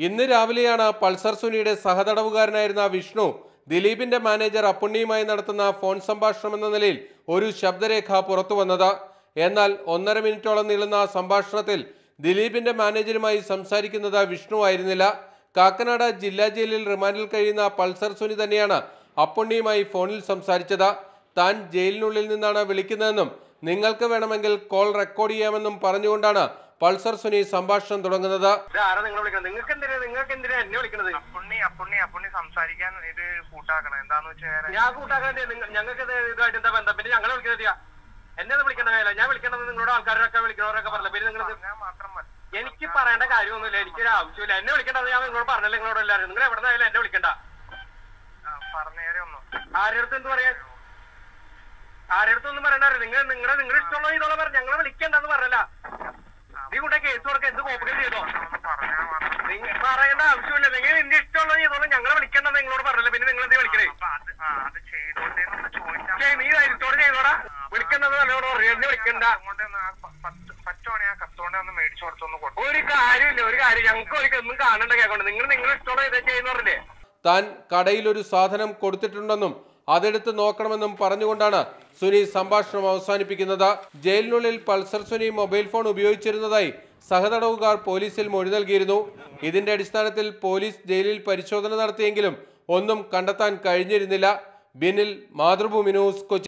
ഇന്ന് രാവിലെയാണ് പൾസർ സുനിയുടെ സഹതടവുകാരനായിരുന്ന വിഷ്ണു ദിലീപിന്റെ മാനേജർ അപ്പുണ്ണിയുമായി നടത്തുന്ന ഫോൺ സംഭാഷണം എന്ന നിലയിൽ ഒരു ശബ്ദരേഖ പുറത്തു വന്നത്. എന്നാൽ 1.5 മിനിറ്റോളം നീളുന്ന സംഭാഷണത്തിൽ ദിലീപിന്റെ മാനേജരുമായി സംസാരിക്കുന്നത് വിഷ്ണു ആയിരുന്നില്ല. കാക്കനാട് ജില്ലാ ജയിലിൽ റിമാൻഡിൽ കഴിയുന്ന പൾസർ സുനി തന്നെയാണ് അപ്പുണ്ണിയുമായി ഫോണിൽ സംസാരിച്ചത്. താൻ ജയിലിനുള്ളിൽ നിന്നാണ് വിളിക്കുന്നതെന്നും നിങ്ങൾക്ക് വേണമെങ്കിൽ കോൾ റെക്കോർഡ് ചെയ്യാമെന്നും പറഞ്ഞുകൊണ്ടാണ് പൾസർ സുനി സംഭാഷണം തുടങ്ങുന്നത്. സംസാരിക്കാൻ ഇത് കൂട്ടാക്കണം. എന്താന്ന് വെച്ചാൽ ഞാൻ കൂട്ടാക്കാൻ ഞങ്ങൾക്ക് ഇതായിട്ട് എന്താ ബന്ധം? പിന്നെ ഞങ്ങളെ വിളിക്കുന്നത് എന്നെ വിളിക്കേണ്ട കാര്യമില്ല. ഞാൻ വിളിക്കേണ്ടത് നിങ്ങളുടെ ആൾക്കാരൊക്കെ വിളിക്കുന്നവരൊക്കെ പറഞ്ഞില്ല. പിന്നെ നിങ്ങൾ മാത്രം മതി. എനിക്ക് പറയേണ്ട കാര്യമൊന്നുമില്ല. എനിക്കൊരു ആവശ്യമില്ല. എന്നെ വിളിക്കേണ്ടത് ഞാൻ നിങ്ങളോട് പറഞ്ഞില്ല. നിങ്ങളോട് എല്ലാവരും നിങ്ങൾ എവിടെ നിന്നായാലും എന്നെ വിളിക്കണ്ട. പറഞ്ഞേരെ ഒന്നും ആരുടെ അടുത്ത് എന്ത് പറയാ? ആരുടെ അടുത്തൊന്നും പറയണ്ടായിരുന്നു. നിങ്ങൾ ഇഷ്ടമുള്ള ഇതോളം പറഞ്ഞു. ഞങ്ങളെ വിളിക്കണ്ടെന്ന് പറഞ്ഞല്ല. നീ കൂടെ കേസ് കൊടുക്ക. എന്ത് കോപ്പറേറ്റ് ചെയ്തോ? നിങ്ങൾ പറയേണ്ട ആവശ്യമില്ല. നിങ്ങൾ എന്റെ ഇഷ്ടമുള്ള ചെയ്തോളൂ. ഞങ്ങളെ വിളിക്കേണ്ടത് നിങ്ങളോട് പറഞ്ഞില്ല. പിന്നെ നിങ്ങൾ എന്ത് വിളിക്കണേ? നീ ധൈര്യത്തോടെ ചെയ്തോടാ. വിളിക്കേണ്ടത് നല്ലോണം എന്നെ വിളിക്കണ്ട. ഒരു കാര്യമില്ല. ഒരു കാര്യം ഞങ്ങൾക്ക് ഒരിക്കലും കാണണ്ട കേൾക്കൊണ്ട് നിങ്ങൾ ഇഷ്ടമുള്ള ഇതേ ചെയ്യുന്ന പറഞ്ഞില്ലേ? താൻ കടയിൽ ഒരു സാധനം കൊടുത്തിട്ടുണ്ടെന്നും അതെടുത്ത് നോക്കണമെന്നും പറഞ്ഞുകൊണ്ടാണ് സുനി സംഭാഷണം അവസാനിപ്പിക്കുന്നത്. ജയിലിനുള്ളിൽ പൾസർ സുനി മൊബൈൽ ഫോൺ ഉപയോഗിച്ചിരുന്നതായി സഹതടവുകാർ പോലീസിൽ മൊഴി നൽകിയിരുന്നു. ഇതിന്റെ അടിസ്ഥാനത്തിൽ പോലീസ് ജയിലിൽ പരിശോധന നടത്തിയെങ്കിലും ഒന്നും കണ്ടെത്താൻ കഴിഞ്ഞിരുന്നില്ല. ബിനിൽ, മാതൃഭൂമി ന്യൂസ്, കൊച്ചി.